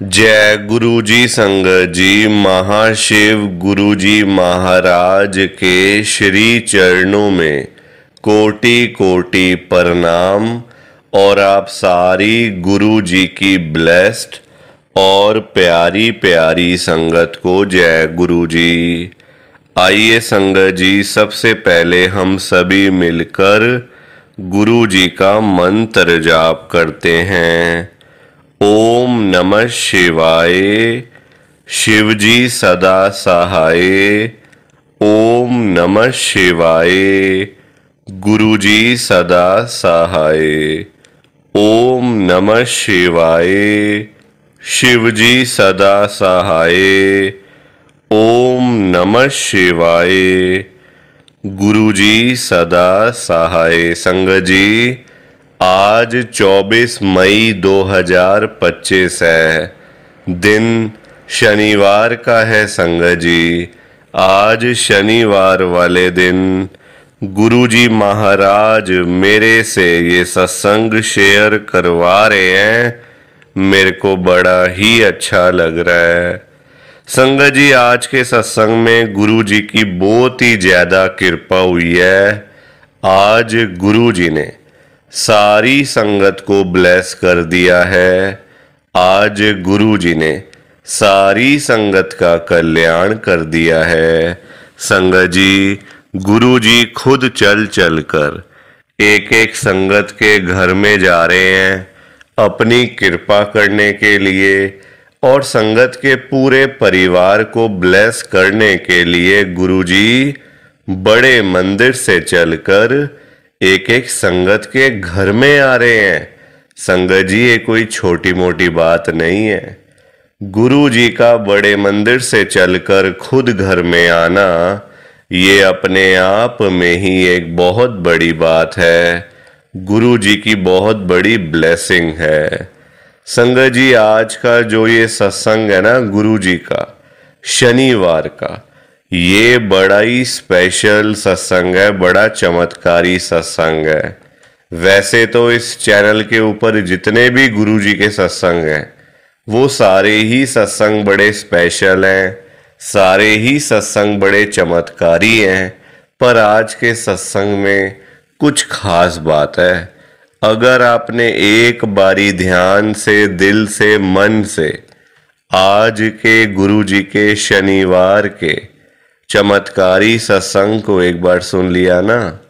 जय गुरु जी संगत जी। महाशिव गुरु जी महाराज के श्री चरणों में कोटि कोटि प्रणाम। और आप सारी गुरु जी की ब्लेस्ड और प्यारी प्यारी संगत को जय गुरु जी। आइए संगत जी, सबसे पहले हम सभी मिलकर गुरु जी का मंत्र जाप करते हैं। ओम नमः शिवाय। शिव जी सदा सहाय। ओम नमः शिवाय। गुरु जी सदा सहाय। ओम नमः शिवाय। शिव जी सदा सहाय। ओम नमः शिवाय। गुरु जी सदा सहाय। संगत जी, आज 24 मई 2025 है। दिन शनिवार का है संगत जी। आज शनिवार वाले दिन गुरु जी महाराज मेरे से ये सत्संग शेयर करवा रहे हैं। मेरे को बड़ा ही अच्छा लग रहा है संगत जी। आज के सत्संग में गुरु जी की बहुत ही ज्यादा कृपा हुई है। आज गुरु जी ने सारी संगत को ब्लेस कर दिया है। आज गुरु जी ने सारी संगत का कल्याण कर दिया है। संगत जी, गुरु जी खुद चल चल कर एक एक संगत के घर में जा रहे हैं अपनी कृपा करने के लिए और संगत के पूरे परिवार को ब्लेस करने के लिए। गुरु जी बड़े मंदिर से चलकर एक एक संगत के घर में आ रहे हैं। संगत जी, ये कोई छोटी मोटी बात नहीं है। गुरु जी का बड़े मंदिर से चलकर खुद घर में आना, ये अपने आप में ही एक बहुत बड़ी बात है। गुरु जी की बहुत बड़ी ब्लेसिंग है। संगत जी, आज का जो ये सत्संग है ना गुरु जी का, शनिवार का, ये बड़ा ही स्पेशल सत्संग है, बड़ा चमत्कारी सत्संग है। वैसे तो इस चैनल के ऊपर जितने भी गुरु जी के सत्संग हैं वो सारे ही सत्संग बड़े स्पेशल हैं, सारे ही सत्संग बड़े चमत्कारी हैं। पर आज के सत्संग में कुछ खास बात है। अगर आपने एक बारी ध्यान से, दिल से, मन से आज के गुरु जी के शनिवार के चमत्कारी सत्संग को एक बार सुन लिया ना,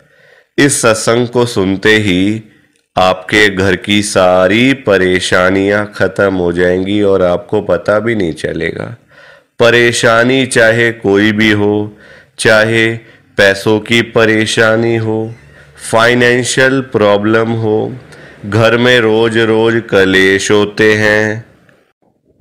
इस सत्संग को सुनते ही आपके घर की सारी परेशानियां खत्म हो जाएंगी और आपको पता भी नहीं चलेगा। परेशानी चाहे कोई भी हो, चाहे पैसों की परेशानी हो, फाइनेंशियल प्रॉब्लम हो, घर में रोज रोज कलेश होते हैं,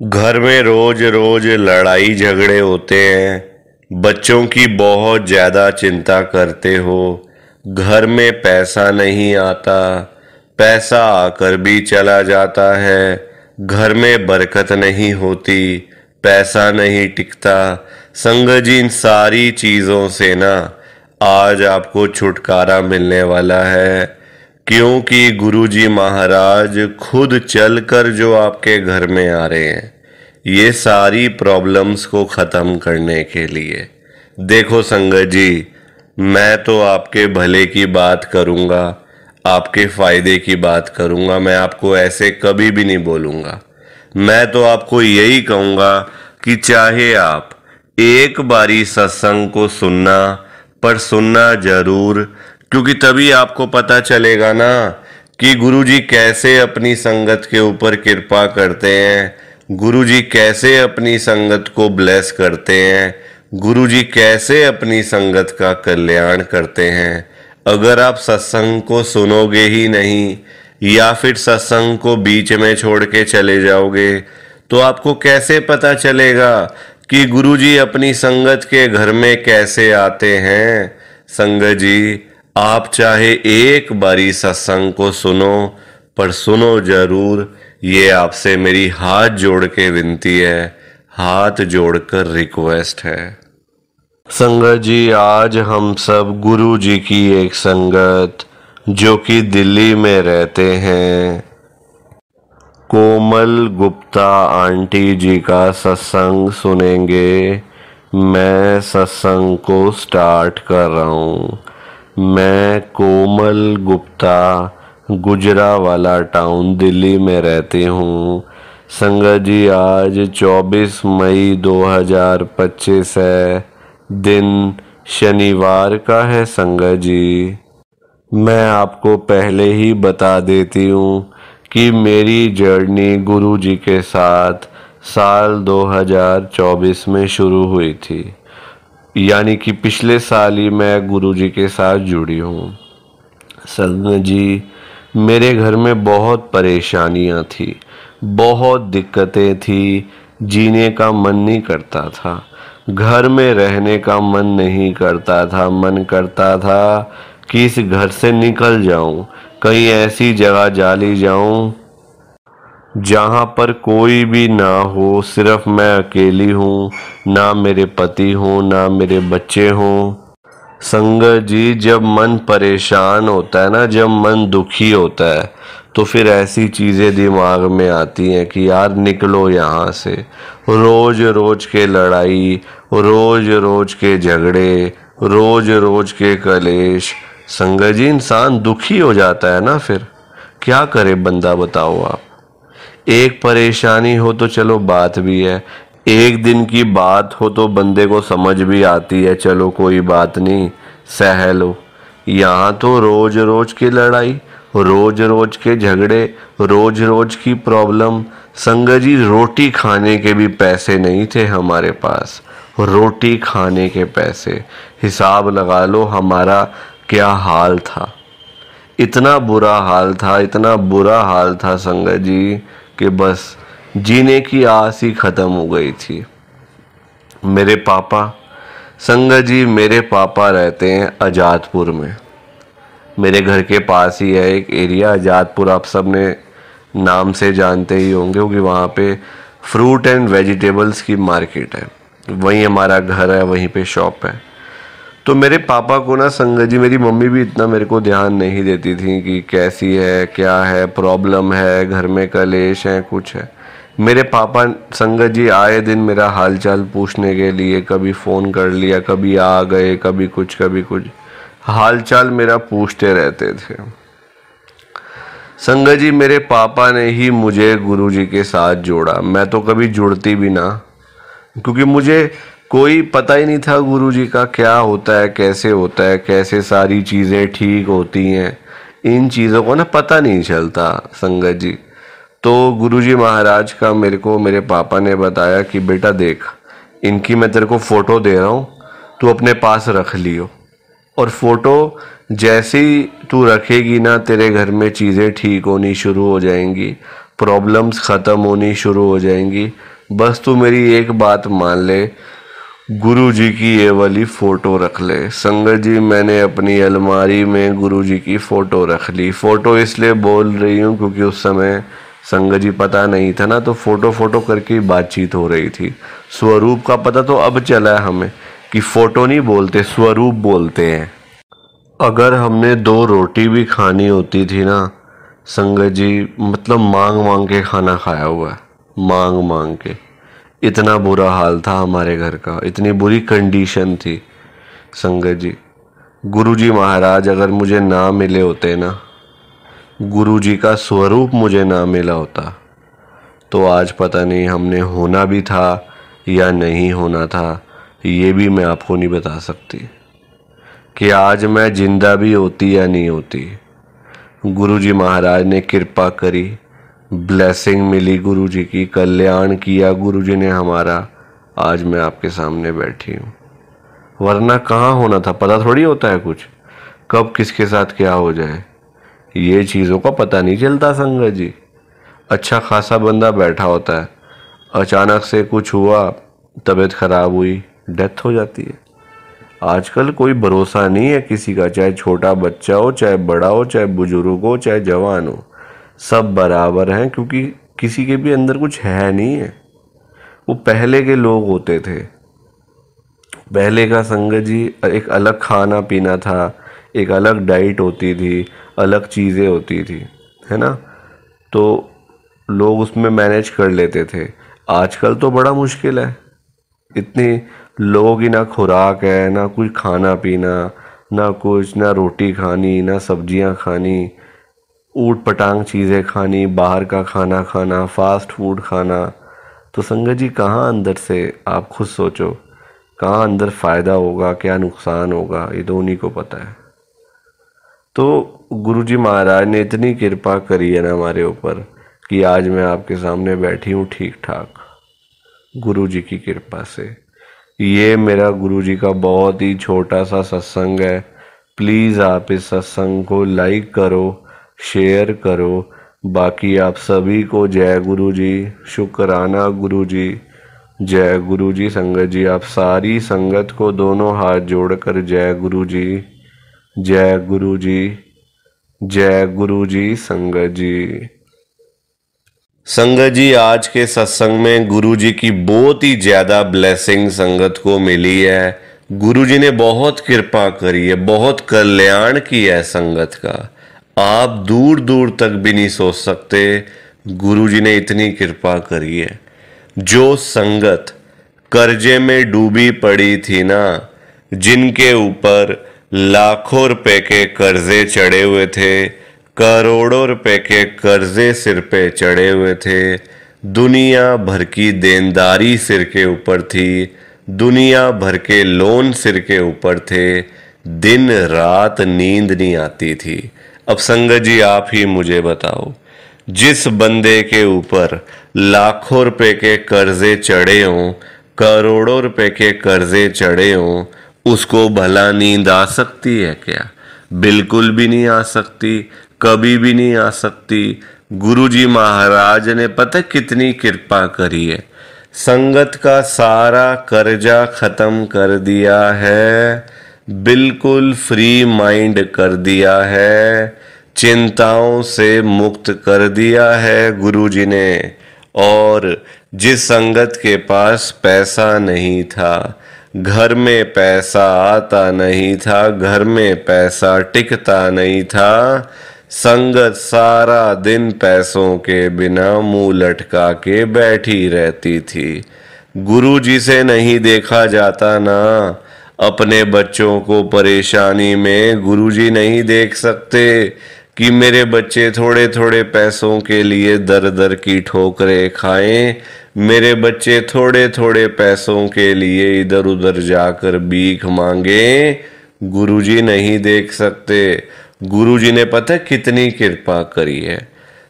घर में रोज रोज लड़ाई झगड़े होते हैं, बच्चों की बहुत ज़्यादा चिंता करते हो, घर में पैसा नहीं आता, पैसा आकर भी चला जाता है, घर में बरकत नहीं होती, पैसा नहीं टिकता। संगत जी, इन सारी चीज़ों से ना आज आपको छुटकारा मिलने वाला है, क्योंकि गुरु जी महाराज खुद चलकर जो आपके घर में आ रहे हैं ये सारी प्रॉब्लम्स को ख़त्म करने के लिए। देखो संगत जी, मैं तो आपके भले की बात करूँगा, आपके फ़ायदे की बात करूँगा, मैं आपको ऐसे कभी भी नहीं बोलूँगा। मैं तो आपको यही कहूँगा कि चाहे आप एक बारी सत्संग को सुनना, पर सुनना ज़रूर, क्योंकि तभी आपको पता चलेगा ना कि गुरु जी कैसे अपनी संगत के ऊपर कृपा करते हैं, गुरु जी कैसे अपनी संगत को ब्लेस करते हैं, गुरु जी कैसे अपनी संगत का कल्याण करते हैं। अगर आप सत्संग को सुनोगे ही नहीं या फिर सत्संग को बीच में छोड़ के चले जाओगे तो आपको कैसे पता चलेगा कि गुरु जी अपनी संगत के घर में कैसे आते हैं। संगत जी, आप चाहे एक बारी सत्संग को सुनो, पर सुनो जरूर, ये आपसे मेरी हाथ जोड़ के विनती है, हाथ जोड़कर रिक्वेस्ट है। संगत जी, आज हम सब गुरु जी की एक संगत जो कि दिल्ली में रहते हैं, कोमल गुप्ता आंटी जी का सत्संग सुनेंगे। मैं सत्संग को स्टार्ट कर रहा हूँ। मैं कोमल गुप्ता, गुजरावाला टाउन, दिल्ली में रहती हूँ। संगत जी, आज 24 मई 2025 है। दिन शनिवार का है। संगत जी, मैं आपको पहले ही बता देती हूँ कि मेरी जर्नी गुरु जी के साथ साल 2024 में शुरू हुई थी। यानी कि पिछले साल ही मैं गुरु जी के साथ जुड़ी हूँ। संगत जी, मेरे घर में बहुत परेशानियाँ थी, बहुत दिक्कतें थी। जीने का मन नहीं करता था, घर में रहने का मन नहीं करता था। मन करता था कि इस घर से निकल जाऊं, कहीं ऐसी जगह चली जाऊं जहां पर कोई भी ना हो, सिर्फ मैं अकेली हूं। ना मेरे पति हो, ना मेरे बच्चे हों। संगत जी, जब मन परेशान होता है ना, जब मन दुखी होता है, तो फिर ऐसी चीज़ें दिमाग में आती हैं कि यार निकलो यहाँ से। रोज रोज के लड़ाई, रोज रोज के झगड़े, रोज रोज के कलेश। संगत जी, इंसान दुखी हो जाता है ना, फिर क्या करे बंदा, बताओ आप। एक परेशानी हो तो चलो बात भी है, एक दिन की बात हो तो बंदे को समझ भी आती है, चलो कोई बात नहीं, सह लो। यहाँ तो रोज रोज की लड़ाई, रोज रोज के झगड़े, रोज रोज की प्रॉब्लम। संगत जी, रोटी खाने के भी पैसे नहीं थे हमारे पास। रोटी खाने के पैसे, हिसाब लगा लो हमारा क्या हाल था। इतना बुरा हाल था, इतना बुरा हाल था संगत जी, कि बस जीने की आस ही खत्म हो गई थी। मेरे पापा, संगत जी, मेरे पापा रहते हैं आजादपुर में। मेरे घर के पास ही है एक एरिया आजादपुर, आप सब ने नाम से जानते ही होंगे, क्योंकि वहाँ पे फ्रूट एंड वेजिटेबल्स की मार्केट है। वहीं हमारा घर है, वहीं पे शॉप है। तो मेरे पापा को ना संगत जी, मेरी मम्मी भी इतना मेरे को ध्यान नहीं देती थी कि कैसी है, क्या है, प्रॉब्लम है, घर में कलेश है, कुछ है। मेरे पापा संगत जी आए दिन मेरा हालचाल पूछने के लिए कभी फ़ोन कर लिया, कभी आ गए, कभी कुछ हालचाल मेरा पूछते रहते थे। संगत जी, मेरे पापा ने ही मुझे गुरु जी के साथ जोड़ा। मैं तो कभी जुड़ती भी ना, क्योंकि मुझे कोई पता ही नहीं था गुरु जी का क्या होता है, कैसे होता है, कैसे सारी चीज़ें ठीक होती हैं। इन चीज़ों को ना पता नहीं चलता संगत जी। तो गुरु जी महाराज का मेरे को मेरे पापा ने बताया कि बेटा देख, इनकी मैं तेरे को फ़ोटो दे रहा हूँ, तू अपने पास रख लियो। और फ़ोटो जैसे ही तू रखेगी ना, तेरे घर में चीज़ें ठीक होनी शुरू हो जाएंगी, प्रॉब्लम्स ख़त्म होनी शुरू हो जाएंगी। बस तू मेरी एक बात मान ले, गुरु जी की ये वाली फ़ोटो रख ले। संगत जी, मैंने अपनी अलमारी में गुरु जी की फ़ोटो रख ली। फ़ोटो इसलिए बोल रही हूँ क्योंकि उस समय संगत जी पता नहीं था ना, तो फ़ोटो करके ही बातचीत हो रही थी। स्वरूप का पता तो अब चला है हमें कि फ़ोटो नहीं बोलते, स्वरूप बोलते हैं। अगर हमने 2 रोटी भी खानी होती थी ना संगत जी, मतलब मांग मांग के खाना खाया हुआ है, मांग मांग के। इतना बुरा हाल था हमारे घर का, इतनी बुरी कंडीशन थी संगत जी। गुरुजी महाराज अगर मुझे ना मिले होते ना, गुरुजी का स्वरूप मुझे ना मिला होता, तो आज पता नहीं हमने होना भी था या नहीं होना था। ये भी मैं आपको नहीं बता सकती कि आज मैं जिंदा भी होती या नहीं होती। गुरुजी महाराज ने कृपा करी, ब्लेसिंग मिली गुरुजी की, कल्याण किया गुरुजी ने हमारा। आज मैं आपके सामने बैठी हूँ, वरना कहाँ होना था। पता थोड़ी होता है कुछ, कब किसके साथ क्या हो जाए, ये चीज़ों का पता नहीं चलता संगत जी। अच्छा खासा बंदा बैठा होता है, अचानक से कुछ हुआ, तबीयत खराब हुई, डेथ हो जाती है। आजकल कोई भरोसा नहीं है किसी का, चाहे छोटा बच्चा हो, चाहे बड़ा हो, चाहे बुजुर्ग हो, चाहे जवान हो, सब बराबर हैं, क्योंकि किसी के भी अंदर कुछ है नहीं है। वो पहले के लोग होते थे, पहले का संगत जी एक अलग खाना पीना था, एक अलग डाइट होती थी, अलग चीज़ें होती थी, है ना। तो लोग उसमें मैनेज कर लेते थे। आजकल तो बड़ा मुश्किल है। इतनी लोगों की ना खुराक है, ना कुछ खाना पीना, ना कुछ, ना रोटी खानी, ना सब्जियां खानी, ऊट पटांग चीज़ें खानी, बाहर का खाना खाना, फास्ट फूड खाना। तो संगत जी कहाँ अंदर से आप खुद सोचो, कहाँ अंदर फ़ायदा होगा, क्या नुकसान होगा, ये तो उन्हीं को पता है। तो गुरुजी महाराज ने इतनी कृपा करी है ना हमारे ऊपर कि आज मैं आपके सामने बैठी हूँ ठीक ठाक, गुरुजी की कृपा से। ये मेरा गुरुजी का बहुत ही छोटा सा सत्संग है। प्लीज़ आप इस सत्संग को लाइक करो, शेयर करो। बाकी आप सभी को जय गुरुजी, शुक्राना गुरुजी, जय गुरुजी। संगत जी आप सारी संगत को दोनों हाथ जोड़कर जय गुरुजी, जय गुरुजी, जय गुरुजी। संगत जी, संगत जी आज के सत्संग में गुरुजी की बहुत ही ज्यादा ब्लेसिंग संगत को मिली है। गुरुजी ने बहुत कृपा करी है, बहुत कल्याण किया है संगत का। आप दूर दूर तक भी नहीं सोच सकते, गुरुजी ने इतनी कृपा करी है। जो संगत कर्जे में डूबी पड़ी थी ना, जिनके ऊपर लाखों रुपए के कर्जे चढ़े हुए थे, करोड़ों रुपए के कर्जे सिर पे चढ़े हुए थे, दुनिया भर की देनदारी सिर के ऊपर थी, दुनिया भर के लोन सिर के ऊपर थे, दिन रात नींद नहीं आती थी। अब संगत जी आप ही मुझे बताओ, जिस बंदे के ऊपर लाखों रुपए के कर्जे चढ़े हों, करोड़ों रुपए के कर्जे चढ़े हों, उसको भला नींद आ सकती है क्या? बिल्कुल भी नहीं आ सकती, कभी भी नहीं आ सकती। गुरुजी महाराज ने पता कितनी कृपा करी है, संगत का सारा कर्जा खत्म कर दिया है, बिल्कुल फ्री माइंड कर दिया है, चिंताओं से मुक्त कर दिया है गुरुजी ने। और जिस संगत के पास पैसा नहीं था, घर में पैसा आता नहीं था, घर में पैसा टिकता नहीं था, संगत सारा दिन पैसों के बिना मुंह लटका के बैठी रहती थी। गुरुजी से नहीं देखा जाता ना, अपने बच्चों को परेशानी में गुरुजी नहीं देख सकते कि मेरे बच्चे थोड़े थोड़े पैसों के लिए दर दर की ठोकरें खाएं, मेरे बच्चे थोड़े थोड़े पैसों के लिए इधर उधर जाकर भीख मांगे। गुरुजी नहीं देख सकते। गुरुजी ने पता कितनी कृपा करी है,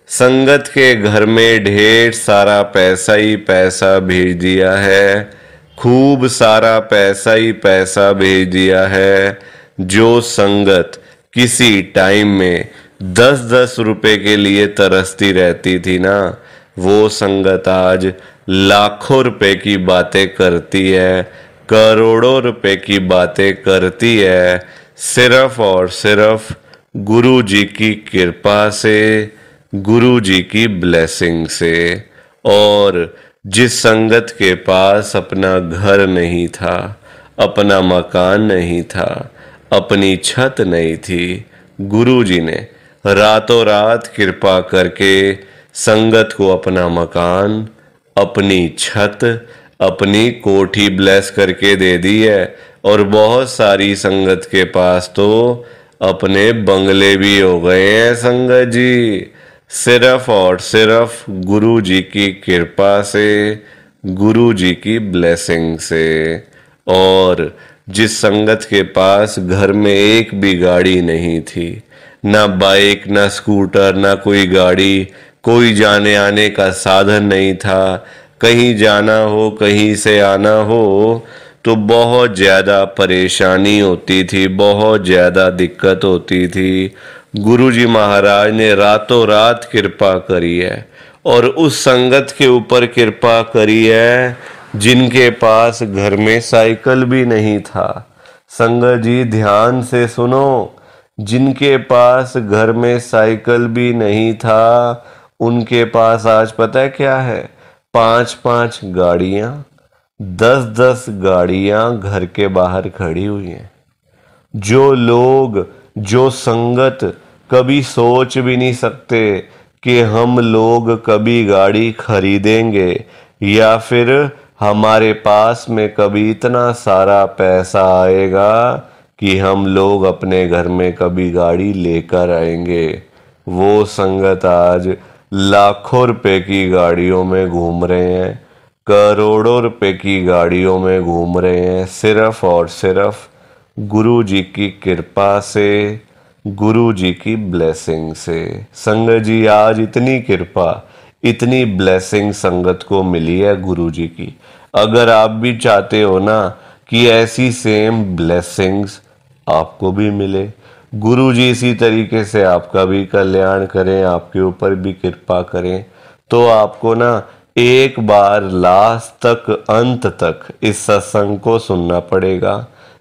संगत के घर में ढेर सारा पैसा ही पैसा भेज दिया है, खूब सारा पैसा ही पैसा भेज दिया है। जो संगत किसी टाइम में 10-10 रुपए के लिए तरसती रहती थी ना, वो संगत आज लाखों रुपए की बातें करती है, करोड़ों रुपए की बातें करती है, सिर्फ और सिर्फ गुरु जी की कृपा से, गुरु जी की ब्लेसिंग से। और जिस संगत के पास अपना घर नहीं था, अपना मकान नहीं था, अपनी छत नहीं थी, गुरु जी ने रातों रात कृपा करके संगत को अपना मकान, अपनी छत, अपनी कोठी ब्लेस करके दे दी है। और बहुत सारी संगत के पास तो अपने बंगले भी हो गए हैं संगत जी, सिर्फ और सिर्फ गुरु जी की कृपा से, गुरु जी की ब्लेसिंग से। और जिस संगत के पास घर में एक भी गाड़ी नहीं थी, ना बाइक, ना स्कूटर, ना कोई गाड़ी, कोई जाने आने का साधन नहीं था, कहीं जाना हो, कहीं से आना हो तो बहुत ज़्यादा परेशानी होती थी, बहुत ज़्यादा दिक्कत होती थी। गुरुजी महाराज ने रातों रात कृपा करी है, और उस संगत के ऊपर कृपा करी है जिनके पास घर में साइकिल भी नहीं था। संगत जी ध्यान से सुनो, जिनके पास घर में साइकिल भी नहीं था, उनके पास आज पता है क्या है? 5-5 गाड़ियां, 10-10 गाड़ियां घर के बाहर खड़ी हुई हैं। जो लोग, जो संगत कभी सोच भी नहीं सकते कि हम लोग कभी गाड़ी खरीदेंगे या फिर हमारे पास में कभी इतना सारा पैसा आएगा कि हम लोग अपने घर में कभी गाड़ी लेकर आएंगे। वो संगत आज लाखों रुपए की गाड़ियों में घूम रहे हैं, करोड़ों रुपए की गाड़ियों में घूम रहे हैं, सिर्फ और सिर्फ गुरु जी की कृपा से, गुरु जी की ब्लेसिंग से। संगत जी आज इतनी कृपा, इतनी ब्लेसिंग संगत को मिली है गुरु जी की। अगर आप भी चाहते हो ना कि ऐसी सेम ब्लेसिंग्स आपको भी मिले, गुरु जी इसी तरीके से आपका भी कल्याण करें, आपके ऊपर भी कृपा करें, तो आपको ना एक बार लास्ट तक, अंत तक इस सत्संग को सुनना पड़ेगा।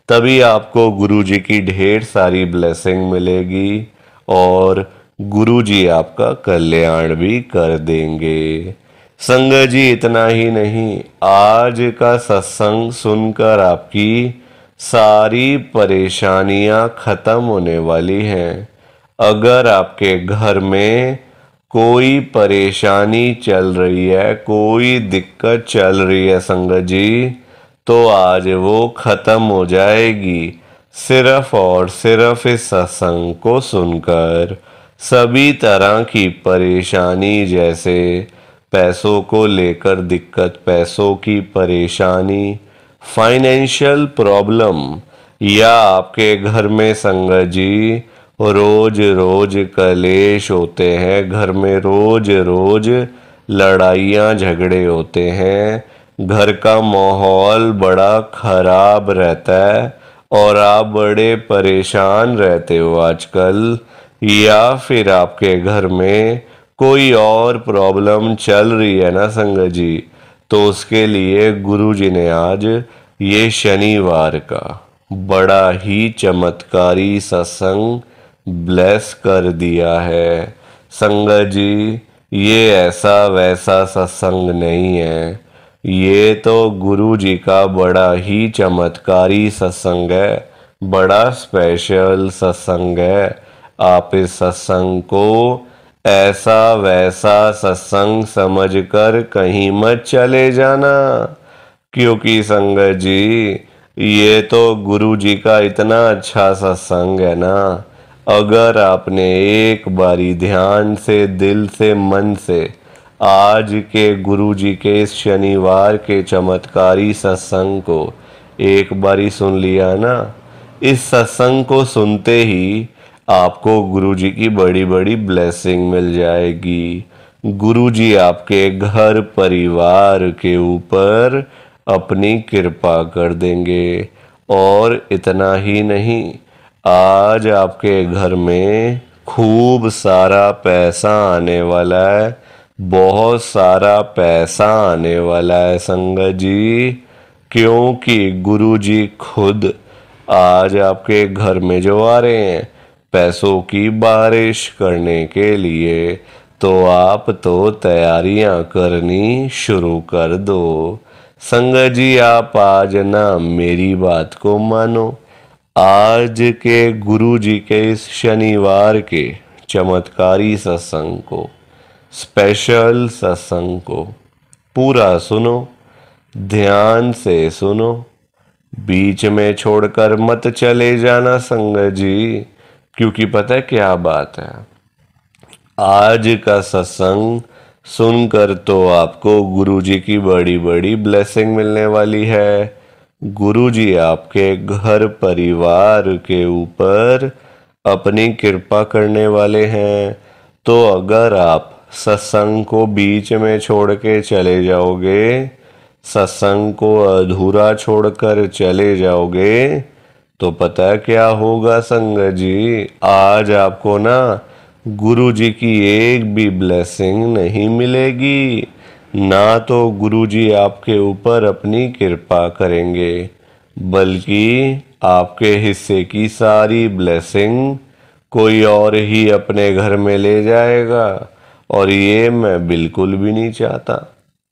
तभी आपको गुरु जी की ढेर सारी ब्लेसिंग मिलेगी और गुरु जी आपका कल्याण भी कर देंगे। संगत जी इतना ही नहीं, आज का सत्संग सुनकर आपकी सारी परेशानियां खत्म होने वाली हैं। अगर आपके घर में कोई परेशानी चल रही है, कोई दिक्कत चल रही है संगत जी, तो आज वो खत्म हो जाएगी सिर्फ और सिर्फ इस सत्संग को सुनकर। सभी तरह की परेशानी, जैसे पैसों को लेकर दिक्कत, पैसों की परेशानी, फाइनेंशियल प्रॉब्लम, या आपके घर में संगत जी रोज रोज कलेश होते हैं, घर में रोज रोज लड़ाइयाँ झगड़े होते हैं, घर का माहौल बड़ा खराब रहता है और आप बड़े परेशान रहते हो आजकल, या फिर आपके घर में कोई और प्रॉब्लम चल रही है ना संगत जी, तो उसके लिए गुरु जी ने आज ये शनिवार का बड़ा ही चमत्कारी सत्संग ब्लेस कर दिया है। संगत जी ये ऐसा वैसा सत्संग नहीं है, ये तो गुरु जी का बड़ा ही चमत्कारी सत्संग है, बड़ा स्पेशल सत्संग है। आप इस सत्संग को ऐसा वैसा सत्संग समझकर कहीं मत चले जाना, क्योंकि संगत जी ये तो गुरु जी का इतना अच्छा सत्संग है ना, अगर आपने एक बारी ध्यान से, दिल से, मन से आज के गुरु जी के इस शनिवार के चमत्कारी सत्संग को एक बारी सुन लिया ना, इस सत्संग को सुनते ही आपको गुरु जी की बड़ी बड़ी ब्लेसिंग मिल जाएगी। गुरु जी आपके घर परिवार के ऊपर अपनी कृपा कर देंगे। और इतना ही नहीं, आज आपके घर में खूब सारा पैसा आने वाला है, बहुत सारा पैसा आने वाला है संगत जी, क्योंकि गुरु जी खुद आज आपके घर में जो आ रहे हैं पैसों की बारिश करने के लिए, तो आप तो तैयारियां करनी शुरू कर दो। संगत जी आप आज ना मेरी बात को मानो, आज के गुरु जी के इस शनिवार के चमत्कारी सत्संग को, स्पेशल सत्संग को पूरा सुनो, ध्यान से सुनो, बीच में छोड़कर मत चले जाना संगत जी, क्योंकि पता है क्या बात है, आज का सत्संग सुनकर तो आपको गुरु जी की बड़ी बड़ी ब्लेसिंग मिलने वाली है। गुरु जी आपके घर परिवार के ऊपर अपनी कृपा करने वाले हैं। तो अगर आप सत्संग को बीच में छोड़ के चले जाओगे, सत्संग को अधूरा छोड़कर चले जाओगे, तो पता है क्या होगा संगत जी, आज आपको ना गुरु जी की एक भी ब्लेसिंग नहीं मिलेगी, ना तो गुरु जी आपके ऊपर अपनी कृपा करेंगे, बल्कि आपके हिस्से की सारी ब्लेसिंग कोई और ही अपने घर में ले जाएगा। और ये मैं बिल्कुल भी नहीं चाहता।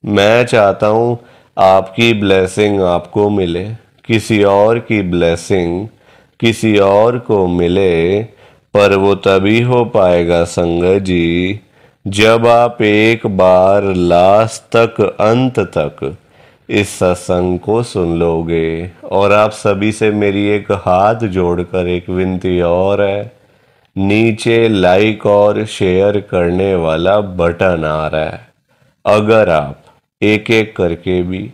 मैं चाहता हूँ आपकी ब्लेसिंग आपको मिले, किसी और की ब्लेसिंग किसी और को मिले, पर वो तभी हो पाएगा संगत जी जब आप एक बार लास्ट तक, अंत तक इस सत्संग को सुन लोगे, और आप सभी से मेरी एक हाथ जोड़कर एक विनती और है, नीचे लाइक और शेयर करने वाला बटन आ रहा है। अगर आप एक एक करके भी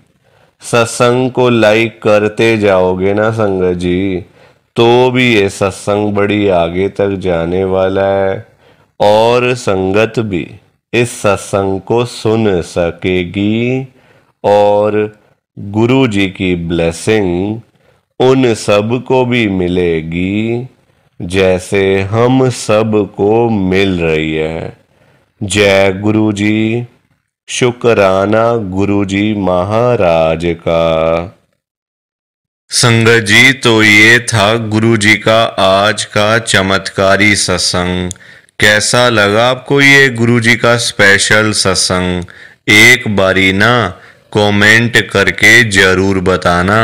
सत्संग को लाइक करते जाओगे ना संगत जी, तो भी ये सत्संग बड़ी आगे तक जाने वाला है और संगत भी इस सत्संग को सुन सकेगी और गुरु जी की ब्लेसिंग उन सब को भी मिलेगी जैसे हम सब को मिल रही है। जय गुरु जी। शुक्राना गुरु जी महाराज का। संगत जी, तो ये था गुरु जी का आज का चमत्कारी सत्संग। कैसा लगा आपको ये गुरु जी का स्पेशल सत्संग? एक बारी ना कमेंट करके जरूर बताना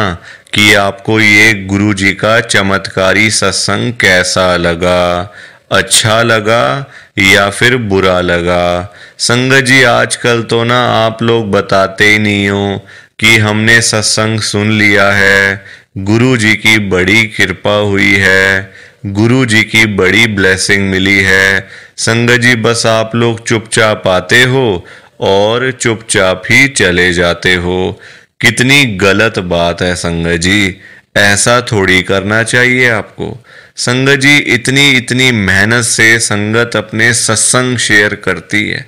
कि आपको ये गुरु जी का चमत्कारी सत्संग कैसा लगा, अच्छा लगा या फिर बुरा लगा। संगत जी, आजकल तो ना आप लोग बताते ही नहीं हो कि हमने सत्संग सुन लिया है, गुरु जी की बड़ी कृपा हुई है, गुरु जी की बड़ी ब्लेसिंग मिली है। संगत जी, बस आप लोग चुपचाप आते हो और चुपचाप ही चले जाते हो। कितनी गलत बात है संगत जी, ऐसा थोड़ी करना चाहिए आपको। संगत जी, इतनी इतनी मेहनत से संगत अपने सत्संग शेयर करती है,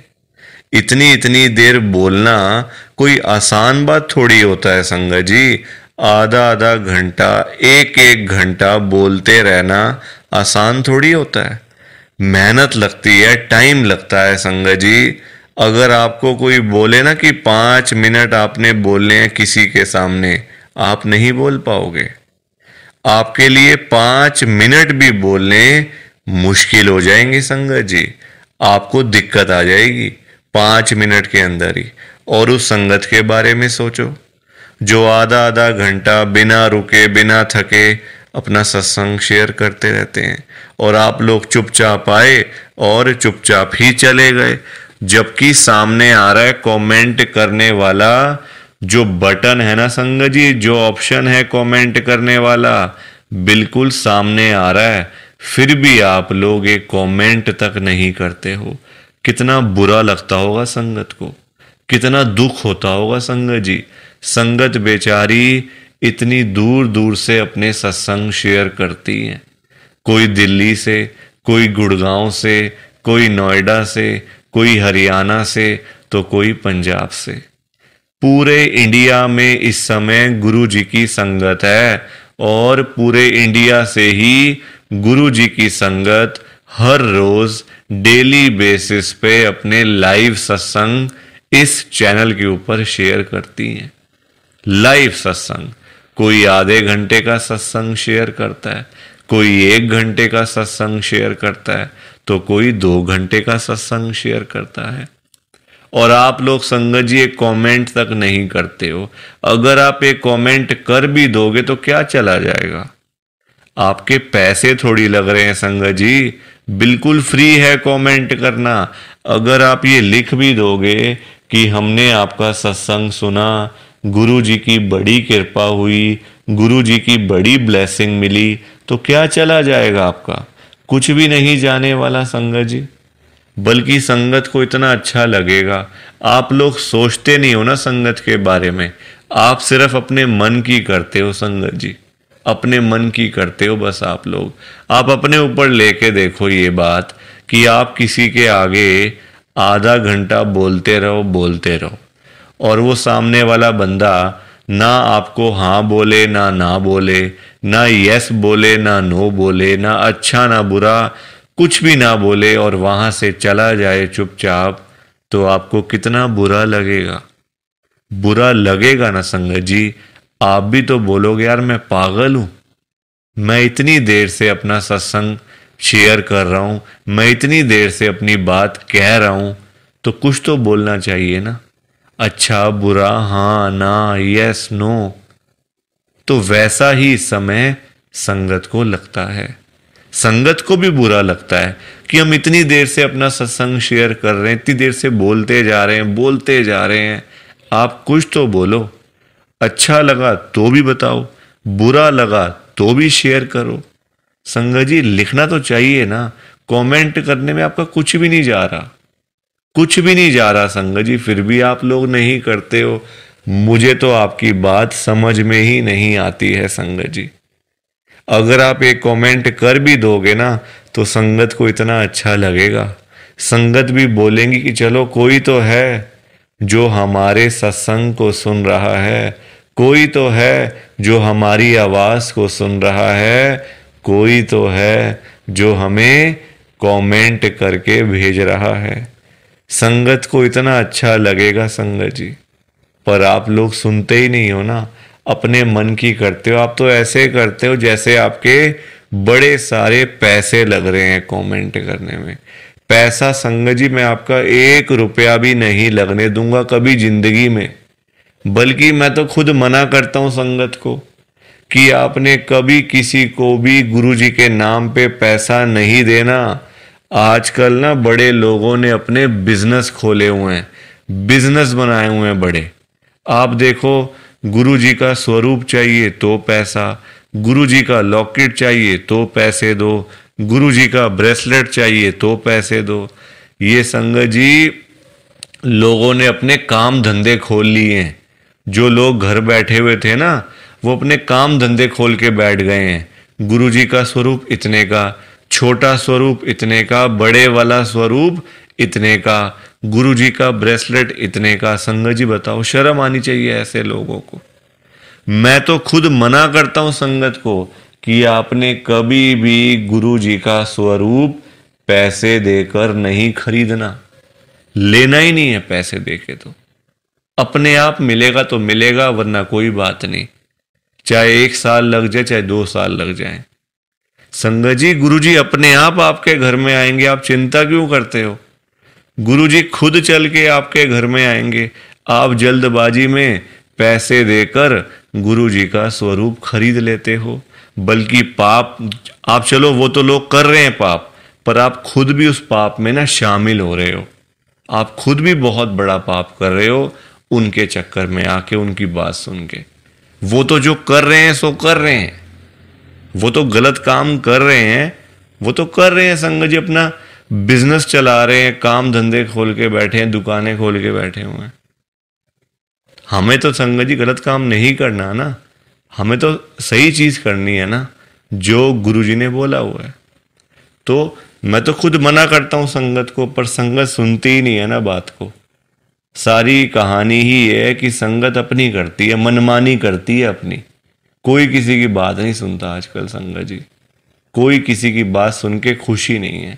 इतनी इतनी देर बोलना कोई आसान बात थोड़ी होता है संगत जी। आधा आधा घंटा, एक एक घंटा बोलते रहना आसान थोड़ी होता है। मेहनत लगती है, टाइम लगता है संगत जी। अगर आपको कोई बोले ना कि 5 मिनट आपने बोलने हैं किसी के सामने, आप नहीं बोल पाओगे। आपके लिए 5 मिनट भी बोलने मुश्किल हो जाएंगे संगत जी। आपको दिक्कत आ जाएगी 5 मिनट के अंदर ही। और उस संगत के बारे में सोचो जो आधा आधा घंटा बिना रुके बिना थके अपना सत्संग शेयर करते रहते हैं, और आप लोग चुपचाप आए और चुपचाप ही चले गए। जबकि सामने आ रहा है कमेंट करने वाला जो बटन है ना संगत जी, जो ऑप्शन है कमेंट करने वाला, बिल्कुल सामने आ रहा है, फिर भी आप लोग एक कमेंट तक नहीं करते हो। कितना बुरा लगता होगा संगत को, कितना दुख होता होगा संगत जी। संगत बेचारी इतनी दूर दूर से अपने सत्संग शेयर करती है, कोई दिल्ली से, कोई गुड़गांव से, कोई नोएडा से, कोई हरियाणा से, तो कोई पंजाब से। पूरे इंडिया में इस समय गुरु जी की संगत है, और पूरे इंडिया से ही गुरु जी की संगत हर रोज डेली बेसिस पे अपने लाइव सत्संग इस चैनल के ऊपर शेयर करती हैं। लाइव सत्संग, कोई आधे घंटे का सत्संग शेयर करता है, कोई 1 घंटे का सत्संग शेयर करता है, तो कोई 2 घंटे का सत्संग शेयर करता है। और आप लोग संगत जी एक कमेंट तक नहीं करते हो। अगर आप एक कमेंट कर भी दोगे तो क्या चला जाएगा? आपके पैसे थोड़ी लग रहे हैं संगत जी, बिल्कुल फ्री है कमेंट करना। अगर आप ये लिख भी दोगे कि हमने आपका सत्संग सुना, गुरु जी की बड़ी कृपा हुई, गुरु जी की बड़ी ब्लेसिंग मिली, तो क्या चला जाएगा आपका? कुछ भी नहीं जाने वाला संगत जी। बल्कि संगत को इतना अच्छा लगेगा। आप लोग सोचते नहीं हो ना संगत के बारे में, आप सिर्फ अपने मन की करते हो संगत जी, अपने मन की करते हो बस। आप लोग आप अपने ऊपर लेके देखो ये बात कि आप किसी के आगे आधा घंटा बोलते रहो, और वो सामने वाला बंदा ना आपको हाँ बोले ना ना बोले, ना यस बोले ना नो बोले, ना अच्छा ना बुरा, कुछ भी ना बोले, और वहां से चला जाए चुपचाप, तो आपको कितना बुरा लगेगा? बुरा लगेगा ना संगत जी। आप भी तो बोलोगे यार मैं पागल हूं, मैं इतनी देर से अपना सत्संग शेयर कर रहा हूं, मैं इतनी देर से अपनी बात कह रहा हूं, तो कुछ तो बोलना चाहिए ना, अच्छा बुरा, हाँ ना, यस नो। तो वैसा ही समय संगत को लगता है। संगत को भी बुरा लगता है कि हम इतनी देर से अपना सत्संग शेयर कर रहे हैं, इतनी देर से बोलते जा रहे हैं। आप कुछ तो बोलो। अच्छा लगा तो भी बताओ, बुरा लगा तो भी शेयर करो। संगत जी लिखना तो चाहिए ना, कमेंट करने में आपका कुछ भी नहीं जा रहा, कुछ भी नहीं जा रहा संगत जी, फिर भी आप लोग नहीं करते हो। मुझे तो आपकी बात समझ में ही नहीं आती है संगत जी। अगर आप एक कमेंट कर भी दोगे ना तो संगत को इतना अच्छा लगेगा, संगत भी बोलेंगी कि चलो कोई तो है जो हमारे सत्संग को सुन रहा है, कोई तो है जो हमारी आवाज को सुन रहा है, कोई तो है जो हमें कमेंट करके भेज रहा है। संगत को इतना अच्छा लगेगा संगत जी, पर आप लोग सुनते ही नहीं हो ना, अपने मन की करते हो। आप तो ऐसे करते हो जैसे आपके बड़े सारे पैसे लग रहे हैं कमेंट करने में। पैसा संगत जी मैं आपका 1 रुपया भी नहीं लगने दूंगा कभी जिंदगी में, बल्कि मैं तो खुद मना करता हूं संगत को कि आपने कभी किसी को भी गुरु जी के नाम पे पैसा नहीं देना। आजकल ना बड़े लोगों ने अपने बिजनेस खोले हुए हैं, बिजनेस बनाए हुए हैं बड़े। आप देखो, गुरु जी का स्वरूप चाहिए तो पैसा, गुरु जी का लॉकेट चाहिए तो पैसे दो, गुरु जी का ब्रेसलेट चाहिए तो पैसे दो। ये संगत जी लोगों ने अपने काम धंधे खोल लिए हैं। जो लोग घर बैठे हुए थे ना, वो अपने काम धंधे खोल के बैठ गए हैं। गुरु जी का स्वरूप इतने का, छोटा स्वरूप इतने का, बड़े वाला स्वरूप इतने का, गुरु जी का ब्रेसलेट इतने का। संगत जी बताओ, शर्म आनी चाहिए ऐसे लोगों को। मैं तो खुद मना करता हूं संगत को कि आपने कभी भी गुरु जी का स्वरूप पैसे देकर नहीं खरीदना, लेना ही नहीं है पैसे देके। तो अपने आप मिलेगा तो मिलेगा, वरना कोई बात नहीं, चाहे 1 साल लग जाए चाहे 2 साल लग जाए। संगत जी गुरु जी अपने आप आपके घर में आएंगे, आप चिंता क्यों करते हो? गुरु जी खुद चल के आपके घर में आएंगे। आप जल्दबाजी में पैसे देकर गुरु जी का स्वरूप खरीद लेते हो। बल्कि पाप आप, चलो वो तो लोग कर रहे हैं पाप, पर आप खुद भी उस पाप में ना शामिल हो रहे हो। आप खुद भी बहुत बड़ा पाप कर रहे हो उनके चक्कर में आके, उनकी बात सुन के। वो तो जो कर रहे हैं सो कर रहे हैं, वो तो गलत काम कर रहे हैं, वो तो कर रहे हैं संगत जी, अपना बिजनेस चला रहे हैं, काम धंधे खोल के बैठे हैं, दुकानें खोल के बैठे हुए हैं। हमें तो संगत जी गलत काम नहीं करना ना, हमें तो सही चीज करनी है ना, जो गुरु जी ने बोला हुआ है। तो मैं तो खुद मना करता हूं संगत को, पर संगत सुनती ही नहीं है ना बात को। सारी कहानी ही है कि संगत अपनी करती है, मनमानी करती है अपनी। कोई किसी की बात नहीं सुनता आजकल संगत जी, कोई किसी की बात सुन के खुशी नहीं है।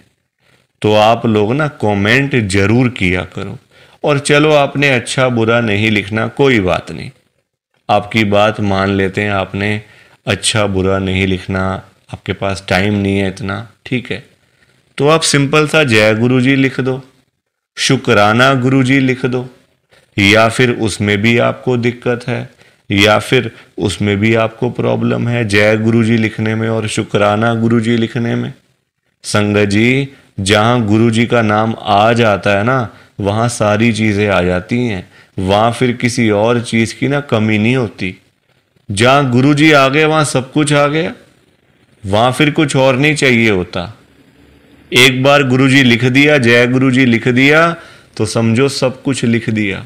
तो आप लोग ना कमेंट जरूर किया करो। और चलो आपने अच्छा बुरा नहीं लिखना, कोई बात नहीं, आपकी बात मान लेते हैं। आपने अच्छा बुरा नहीं लिखना, आपके पास टाइम नहीं है इतना, ठीक है, तो आप सिंपल सा जय गुरु जी लिख दो, शुक्राना गुरु जी लिख दो। या फिर उसमें भी आपको दिक्कत है, या फिर उसमें भी आपको प्रॉब्लम है जय गुरु जी लिखने में और शुक्राना गुरु जी लिखने में। संगत जी जहां गुरु जी का नाम आ जाता है ना, वहां सारी चीजें आ जाती हैं, वहां फिर किसी और चीज की ना कमी नहीं होती। जहां गुरु जी आ गए वहां सब कुछ आ गया, वहां फिर कुछ और नहीं चाहिए होता। एक बार गुरु जी लिख दिया, जय गुरु जी लिख दिया, तो समझो सब कुछ लिख दिया।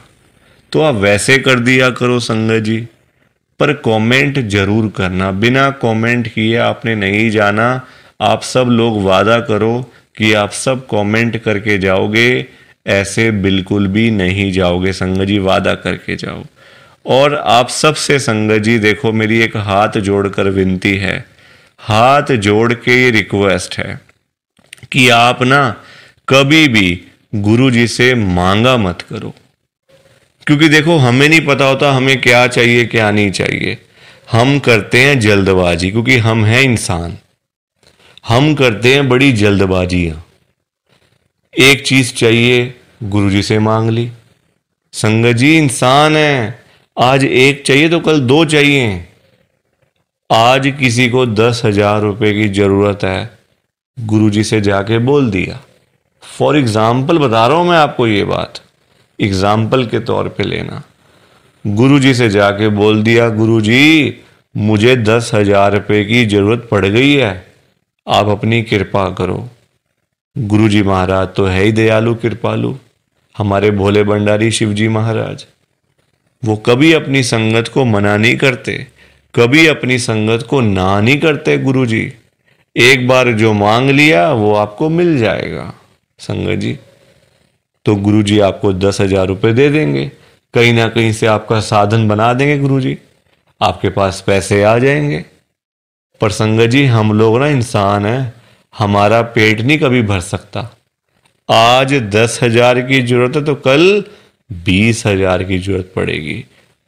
तो आप वैसे कर दिया करो संगत जी, पर कमेंट जरूर करना। बिना कमेंट किए आपने नहीं जाना। आप सब लोग वादा करो कि आप सब कमेंट करके जाओगे, ऐसे बिल्कुल भी नहीं जाओगे संगत जी, वादा करके जाओ। और आप सबसे संगत जी देखो, मेरी एक हाथ जोड़कर विनती है, हाथ जोड़ के ये रिक्वेस्ट है कि आप ना कभी भी गुरु जी से मांगा मत करो। क्योंकि देखो हमें नहीं पता होता हमें क्या चाहिए क्या नहीं चाहिए। हम करते हैं जल्दबाजी, क्योंकि हम हैं इंसान, हम करते हैं बड़ी जल्दबाजियां। एक चीज चाहिए गुरु जी से मांग ली। संगत जी इंसान है, आज एक चाहिए तो कल 2 चाहिए। आज किसी को 10,000 रुपए की जरूरत है, गुरुजी से जाके बोल दिया। फॉर एग्जाम्पल बता रहा हूं मैं आपको, ये बात एग्जाम्पल के तौर पे लेना। गुरुजी से जाके बोल दिया, गुरुजी मुझे 10,000 रुपये की जरूरत पड़ गई है, आप अपनी कृपा करो। गुरुजी महाराज तो है ही दयालु कृपालु, हमारे भोले भंडारी शिवजी महाराज। वो कभी अपनी संगत को मना नहीं करते, कभी अपनी संगत को ना नहीं करते। गुरुजी एक बार जो मांग लिया वो आपको मिल जाएगा संगत जी। तो गुरुजी आपको 10,000 रुपये दे देंगे, कहीं ना कहीं से आपका साधन बना देंगे गुरुजी, आपके पास पैसे आ जाएंगे। पर संगत जी हम लोग ना इंसान हैं, हमारा पेट नहीं कभी भर सकता। आज 10,000 की जरूरत है तो कल 20,000 की जरूरत पड़ेगी,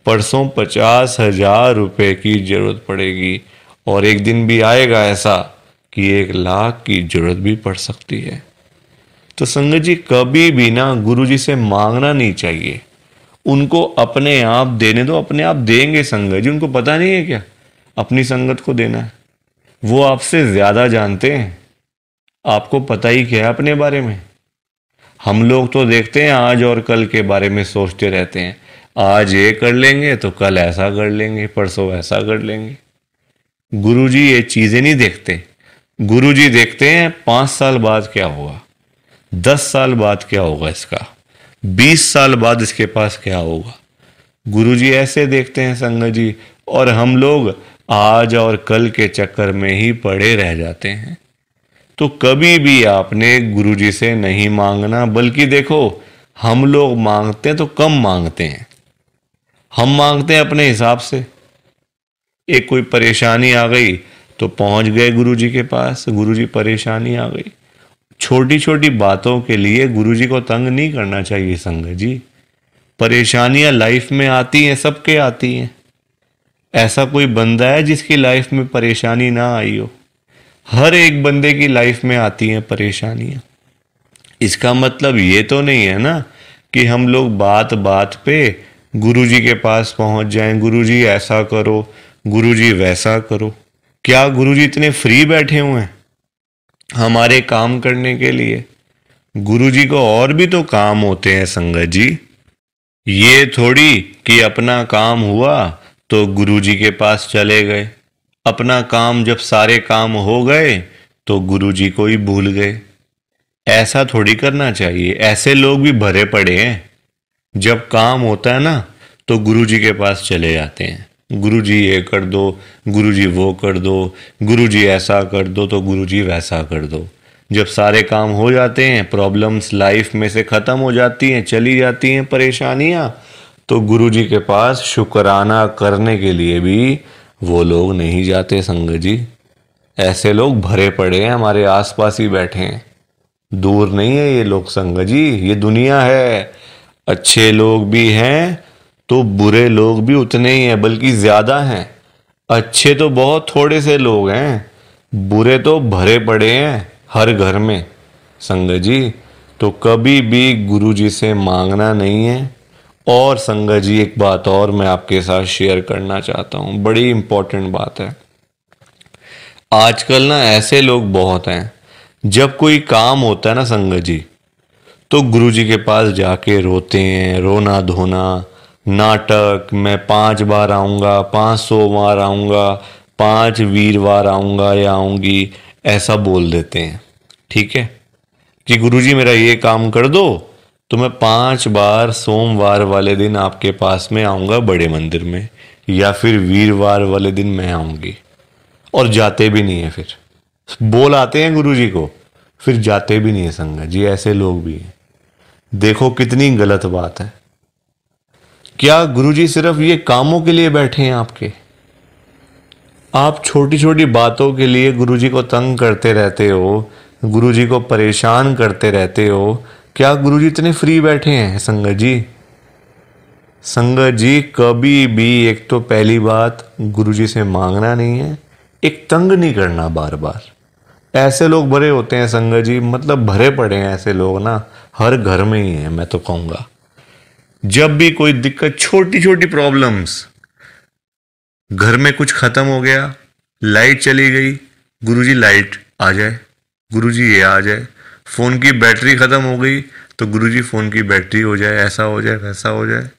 परसों 50,000 रुपये की जरूरत पड़ेगी, और एक दिन भी आएगा ऐसा कि 1,00,000 की जरूरत भी पड़ सकती है। तो संगत जी कभी भी ना गुरुजी से मांगना नहीं चाहिए, उनको अपने आप देने दो, अपने आप देंगे संगत जी। उनको पता नहीं है क्या अपनी संगत को देना है, वो आपसे ज्यादा जानते हैं। आपको पता ही क्या है अपने बारे में। हम लोग तो देखते हैं आज और कल के बारे में सोचते रहते हैं, आज ये कर लेंगे तो कल ऐसा कर लेंगे, परसों ऐसा कर लेंगे। गुरुजी ये चीजें नहीं देखते। गुरुजी देखते हैं 5 साल बाद क्या होगा, 10 साल बाद क्या होगा इसका, 20 साल बाद इसके पास क्या होगा। गुरुजी ऐसे देखते हैं संगत जी, और हम लोग आज और कल के चक्कर में ही पड़े रह जाते हैं। तो कभी भी आपने गुरुजी से नहीं मांगना, बल्कि देखो हम लोग मांगते हैं तो कम मांगते हैं, हम मांगते हैं अपने हिसाब से। एक कोई परेशानी आ गई तो पहुंच गए गुरुजी के पास, गुरुजी परेशानी आ गई। छोटी छोटी बातों के लिए गुरुजी को तंग नहीं करना चाहिए संगत जी। परेशानियां लाइफ में आती हैं, सबके आती हैं। ऐसा कोई बंदा है जिसकी लाइफ में परेशानी ना आई हो? हर एक बंदे की लाइफ में आती हैं परेशानियां। इसका मतलब ये तो नहीं है ना कि हम लोग बात बात पे गुरुजी के पास पहुंच जाएं, गुरुजी ऐसा करो, गुरुजी वैसा करो। क्या गुरुजी इतने फ्री बैठे हुए हैं हमारे काम करने के लिए? गुरुजी को और भी तो काम होते हैं संगत जी। ये थोड़ी कि अपना काम हुआ तो गुरुजी के पास चले गए, अपना काम जब सारे काम हो गए तो गुरुजी को ही भूल गए। ऐसा थोड़ी करना चाहिए। ऐसे लोग भी भरे पड़े हैं, जब काम होता है ना तो गुरुजी के पास चले जाते हैं, गुरुजी ये कर दो, गुरुजी वो कर दो, गुरुजी ऐसा कर दो तो गुरुजी वैसा कर दो। जब सारे काम हो जाते हैं, प्रॉब्लम्स लाइफ में से ख़त्म हो जाती हैं, चली जाती हैं परेशानियां, तो गुरुजी के पास शुक्राना करने के लिए भी वो लोग नहीं जाते संगत जी। ऐसे लोग भरे पड़े हैं, हमारे आसपास ही बैठे हैं, दूर नहीं है ये लोग संगत जी। ये दुनिया है, अच्छे लोग भी हैं तो बुरे लोग भी उतने ही हैं, बल्कि ज्यादा हैं। अच्छे तो बहुत थोड़े से लोग हैं, बुरे तो भरे पड़े हैं हर घर में संगत जी। तो कभी भी गुरुजी से मांगना नहीं है। और संगत जी एक बात और मैं आपके साथ शेयर करना चाहता हूँ, बड़ी इंपॉर्टेंट बात है। आजकल ना ऐसे लोग बहुत हैं, जब कोई काम होता है ना संगत जी, तो गुरुजी के पास जाके रोते हैं, रोना धोना, नाटक, मैं 5 बार आऊँगा, 500 बार आऊँगा, 5 वीरवार आऊँगा या आऊँगी, ऐसा बोल देते हैं। ठीक है कि गुरुजी मेरा ये काम कर दो तो मैं 5 बार सोमवार वाले दिन आपके पास में आऊँगा बड़े मंदिर में, या फिर वीरवार वाले दिन मैं आऊँगी। और जाते भी नहीं है, फिर बोल आते हैं गुरुजी को, फिर जाते भी नहीं है संगत जी। ऐसे लोग भी हैं। देखो कितनी गलत बात है। क्या गुरुजी सिर्फ ये कामों के लिए बैठे हैं आपके? आप छोटी छोटी बातों के लिए गुरुजी को तंग करते रहते हो, गुरुजी को परेशान करते रहते हो। क्या गुरुजी इतने फ्री बैठे हैं संगत जी? संगत जी कभी भी, एक तो पहली बात गुरुजी से मांगना नहीं है, एक तंग नहीं करना बार बार। ऐसे लोग भरे होते हैं संगत जी, मतलब भरे पड़े हैं ऐसे लोग ना, हर घर में ही है मैं तो कहूँगा। जब भी कोई दिक्कत, छोटी छोटी प्रॉब्लम्स, घर में कुछ खत्म हो गया, लाइट चली गई, गुरुजी लाइट आ जाए, गुरुजी ये आ जाए। फ़ोन की बैटरी ख़त्म हो गई तो गुरुजी फ़ोन की बैटरी हो जाए, ऐसा हो जाए, वैसा हो जाए।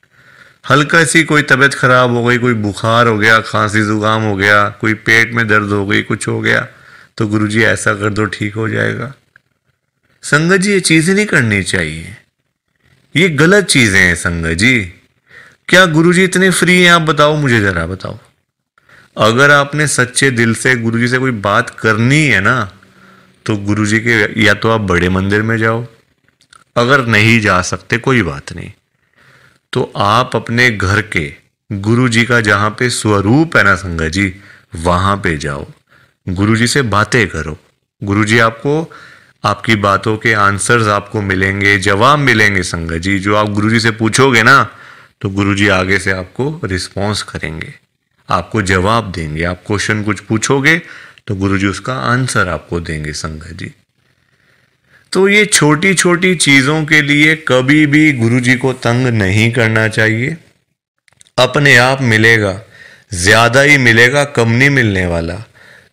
हल्का सी कोई तबीयत खराब हो गई, कोई बुखार हो गया, खांसी जुकाम हो गया, कोई पेट में दर्द हो गई, कुछ हो गया, तो गुरुजी ऐसा कर दो, ठीक हो जाएगा। संगत जी ये चीज़ें नहीं करनी चाहिए, ये गलत चीज़ें हैं संगत जी। क्या गुरुजी इतने फ्री हैं? आप बताओ, मुझे ज़रा बताओ। अगर आपने सच्चे दिल से गुरुजी से कोई बात करनी है ना, तो गुरुजी के या तो आप बड़े मंदिर में जाओ, अगर नहीं जा सकते कोई बात नहीं, तो आप अपने घर के गुरु जी का जहां पे स्वरूप है ना संगत जी, वहां पे जाओ, गुरु जी से बातें करो। गुरु जी आपको, आपकी बातों के आंसर्स आपको मिलेंगे, जवाब मिलेंगे संगत जी। जो आप गुरु जी से पूछोगे ना, तो गुरु जी आगे से आपको रिस्पॉन्स करेंगे, आपको जवाब देंगे। आप क्वेश्चन कुछ पूछोगे तो गुरु जी उसका आंसर आपको देंगे संगत जी। तो ये छोटी छोटी चीज़ों के लिए कभी भी गुरु जी को तंग नहीं करना चाहिए। अपने आप मिलेगा, ज़्यादा ही मिलेगा, कम नहीं मिलने वाला।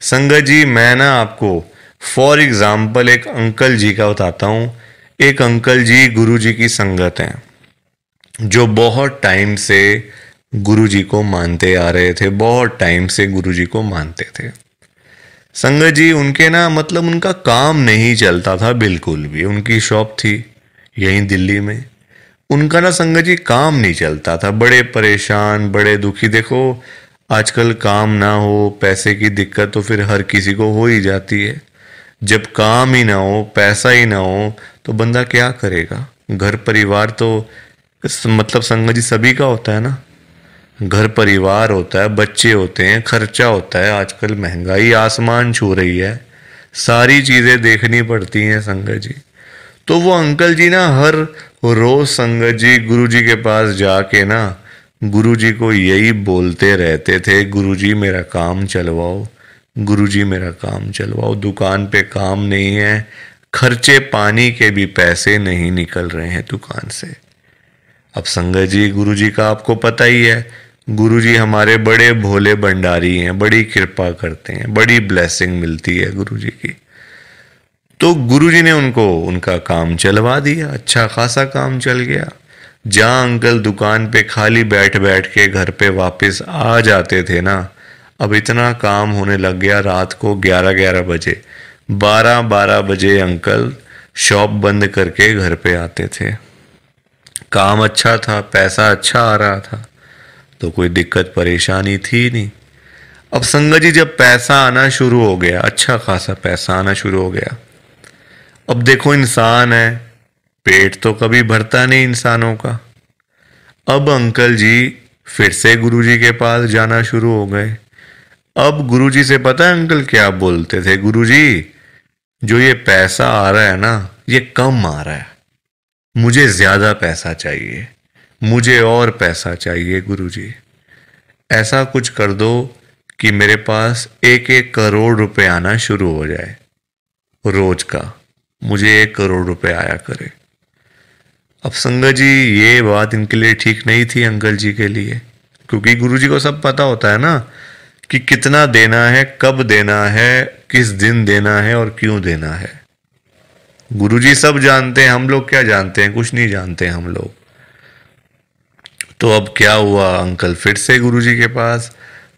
संगत जी मैं ना आपको फॉर एग्ज़ाम्पल एक अंकल जी का बताता हूँ। एक अंकल जी गुरु जी की संगत हैं, जो बहुत टाइम से गुरु जी को मानते आ रहे थे, बहुत टाइम से गुरु जी को मानते थे। संगत जी उनके ना मतलब उनका काम नहीं चलता था बिल्कुल भी। उनकी शॉप थी यहीं दिल्ली में, उनका ना संगत जी काम नहीं चलता था, बड़े परेशान, बड़े दुखी। देखो आजकल काम ना हो, पैसे की दिक्कत तो फिर हर किसी को हो ही जाती है। जब काम ही ना हो, पैसा ही ना हो, तो बंदा क्या करेगा? घर परिवार तो मतलब संगत जी सभी का होता है ना, घर परिवार होता है, बच्चे होते हैं, खर्चा होता है। आजकल महंगाई आसमान छू रही है, सारी चीज़ें देखनी पड़ती हैं संगत जी। तो वो अंकल जी ना हर रोज संगत जी गुरु जी के पास जाके ना गुरु जी को यही बोलते रहते थे, गुरु जी मेरा काम चलवाओ, गुरु जी मेरा काम चलवाओ। दुकान पे काम नहीं है, खर्चे पानी के भी पैसे नहीं निकल रहे हैं दुकान से। अब संगत जी गुरु जी का आपको पता ही है, गुरु जी हमारे बड़े भोले भंडारी हैं, बड़ी कृपा करते हैं, बड़ी ब्लेसिंग मिलती है गुरु जी की। तो गुरु जी ने उनको उनका काम चलवा दिया, अच्छा खासा काम चल गया। जहाँ अंकल दुकान पे खाली बैठ बैठ के घर पे वापस आ जाते थे ना, अब इतना काम होने लग गया, रात को 11-11 बजे, 12-12 बजे अंकल शॉप बंद करके घर पे आते थे। काम अच्छा था, पैसा अच्छा आ रहा था, तो कोई दिक्कत परेशानी थी नहीं। अब संगत जी जब पैसा आना शुरू हो गया, अच्छा खासा पैसा आना शुरू हो गया, अब देखो इंसान है, पेट तो कभी भरता नहीं इंसानों का। अब अंकल जी फिर से गुरुजी के पास जाना शुरू हो गए। अब गुरुजी से पता है अंकल क्या बोलते थे? गुरुजी जो ये पैसा आ रहा है ना, ये कम आ रहा है, मुझे ज्यादा पैसा चाहिए, मुझे और पैसा चाहिए गुरुजी। ऐसा कुछ कर दो कि मेरे पास 1-1 करोड़ रुपए आना शुरू हो जाए रोज का, मुझे 1 करोड़ रुपए आया करे। अब संगत जी ये बात इनके लिए ठीक नहीं थी अंकल जी के लिए, क्योंकि गुरुजी को सब पता होता है ना कि कितना देना है, कब देना है, किस दिन देना है और क्यों देना है। गुरुजी सब जानते हैं, हम लोग क्या जानते हैं? कुछ नहीं जानते हम लोग। तो अब क्या हुआ, अंकल फिर से गुरुजी के पास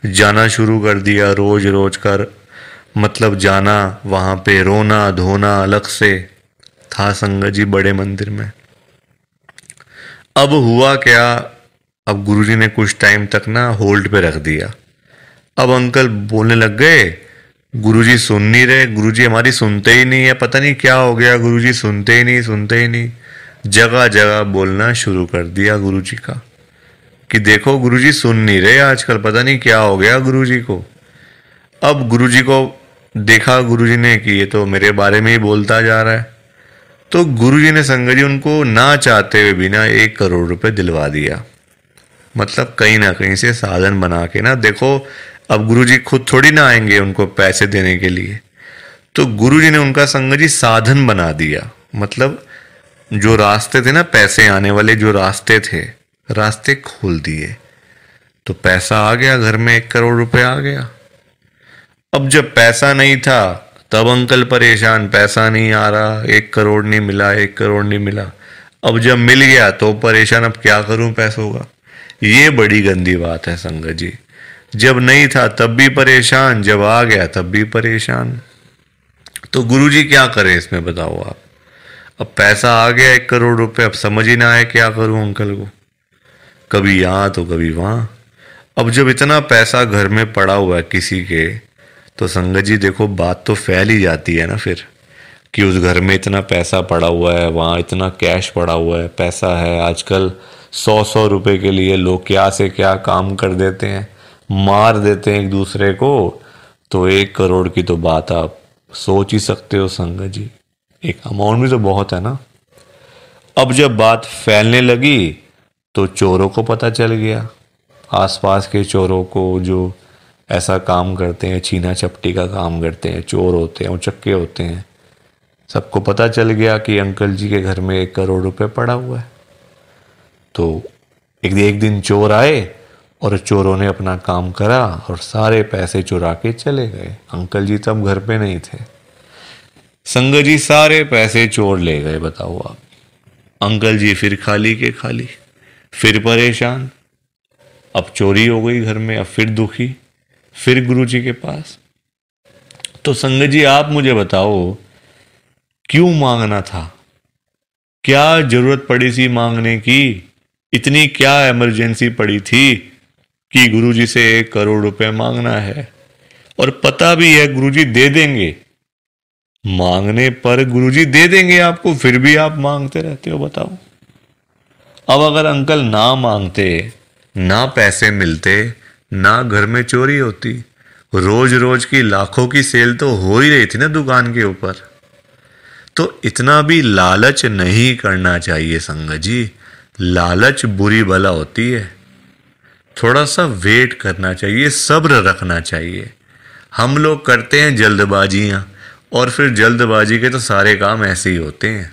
जाना शुरू कर दिया, रोज रोज कर मतलब जाना, वहां पे रोना धोना अलग से था संगत जी बड़े मंदिर में। अब हुआ क्या, अब गुरुजी ने कुछ टाइम तक ना होल्ड पे रख दिया। अब अंकल बोलने लग गए, गुरुजी सुन नहीं रहे, गुरुजी हमारी सुनते ही नहीं है, पता नहीं क्या हो गया, गुरुजी सुनते ही नहीं, सुनते ही नहीं। जगह जगह बोलना शुरू कर दिया गुरुजी का कि देखो गुरुजी सुन नहीं रहे आजकल, पता नहीं क्या हो गया गुरुजी को। अब गुरुजी को देखा गुरुजी ने कि ये तो मेरे बारे में ही बोलता जा रहा है, तो गुरुजी ने संगत जी उनको ना चाहते हुए भी ना 1 करोड़ रुपए दिलवा दिया। मतलब कहीं ना कहीं से साधन बना के ना, देखो अब गुरुजी खुद थोड़ी ना आएंगे उनको पैसे देने के लिए, तो गुरुजी ने उनका संगत जी साधन बना दिया। मतलब जो रास्ते थे ना पैसे आने वाले, जो रास्ते थे, रास्ते खोल दिए, तो पैसा आ गया घर में, 1 करोड़ रुपए आ गया। अब जब पैसा नहीं था तब अंकल परेशान, पैसा नहीं आ रहा, 1 करोड़ नहीं मिला, 1 करोड़ नहीं मिला। अब जब मिल गया तो परेशान, अब क्या करूं पैसों का। ये बड़ी गंदी बात है संगत जी। जब नहीं था तब भी परेशान, जब आ गया तब भी परेशान। तो गुरुजी क्या करें इसमें बताओ आप। अब पैसा आ गया 1 करोड़ रुपए, अब समझ ही ना आए क्या करूं अंकल को, कभी यहाँ तो कभी वहाँ। अब जब इतना पैसा घर में पड़ा हुआ है किसी के, तो संगत जी देखो बात तो फैल ही जाती है ना फिर, कि उस घर में इतना पैसा पड़ा हुआ है, वहाँ इतना कैश पड़ा हुआ है, पैसा है। आजकल 100-100 रुपए के लिए लोग क्या से क्या काम कर देते हैं, मार देते हैं एक दूसरे को। तो 1 करोड़ की तो बात आप सोच ही सकते हो संगत जी, एक अमाउंट भी तो बहुत है ना। अब जब बात फैलने लगी तो चोरों को पता चल गया, आसपास के चोरों को, जो ऐसा काम करते हैं, छीना चपटी का काम करते हैं, चोर होते हैं, उचक्के होते हैं, सबको पता चल गया कि अंकल जी के घर में 1 करोड़ रुपए पड़ा हुआ है। तो एक दिन चोर आए और चोरों ने अपना काम करा और सारे पैसे चुरा के चले गए। अंकल जी तब घर पे नहीं थे। संगत जी सारे पैसे चोर ले गए, बताओ आप। अंकल जी फिर खाली के खाली, फिर परेशान। अब चोरी हो गई घर में, अब फिर दुखी, फिर गुरुजी के पास। तो संगत जी आप मुझे बताओ, क्यों मांगना था, क्या जरूरत पड़ी थी मांगने की, इतनी क्या इमरजेंसी पड़ी थी कि गुरुजी से 1 करोड़ रुपए मांगना है। और पता भी है गुरुजी दे देंगे, मांगने पर गुरुजी दे देंगे आपको, फिर भी आप मांगते रहते हो, बताओ। अब अगर अंकल ना मांगते, ना पैसे मिलते, ना घर में चोरी होती, रोज रोज की लाखों की सेल तो हो ही रही थी ना दुकान के ऊपर। तो इतना भी लालच नहीं करना चाहिए संगत जी, लालच बुरी बला होती है। थोड़ा सा वेट करना चाहिए, सब्र रखना चाहिए। हम लोग करते हैं जल्दबाजियां, और फिर जल्दबाजी के तो सारे काम ऐसे ही होते हैं,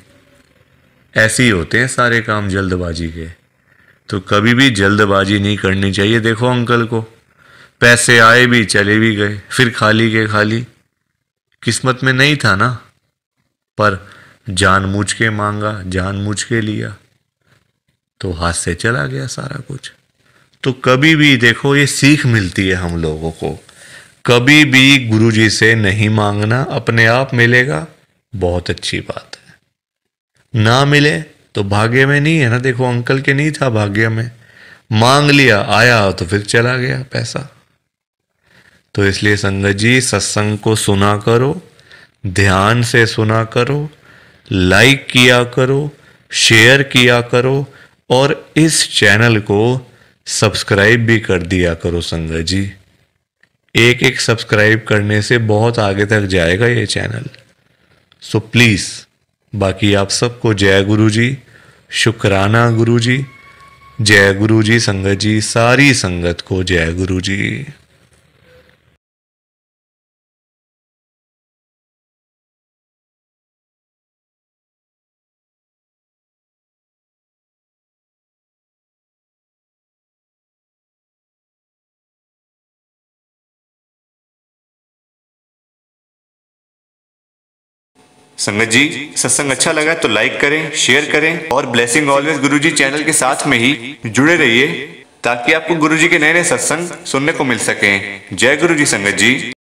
ऐसे ही होते हैं सारे काम जल्दबाजी के। तो कभी भी जल्दबाजी नहीं करनी चाहिए। देखो अंकल को पैसे आए भी चले भी गए, फिर खाली के खाली। किस्मत में नहीं था ना, पर जानबूझ के मांगा, जानबूझ के लिया, तो हाथ से चला गया सारा कुछ। तो कभी भी देखो ये सीख मिलती है हम लोगों को, कभी भी गुरुजी से नहीं मांगना, अपने आप मिलेगा, बहुत अच्छी बात है। ना मिले तो भाग्य में नहीं है ना। देखो अंकल के नहीं था भाग्य में, मांग लिया, आया तो फिर चला गया पैसा। तो इसलिए संगत जी सत्संग को सुना करो, ध्यान से सुना करो, लाइक किया करो, शेयर किया करो, और इस चैनल को सब्सक्राइब भी कर दिया करो संगत जी। एक एक सब्सक्राइब करने से बहुत आगे तक जाएगा ये चैनल। सो प्लीज़, बाकी आप सबको जय गुरु जी, शुक्राना गुरु जी, जय गुरु जी संगत जी, सारी संगत को जय गुरु जी। संगत जी सत्संग अच्छा लगा तो लाइक करें, शेयर करें, और ब्लेसिंग ऑलवेज गुरुजी चैनल के साथ में ही जुड़े रहिए, ताकि आपको गुरुजी के नए नए सत्संग सुनने को मिल सकें। जय गुरु जी संगत जी।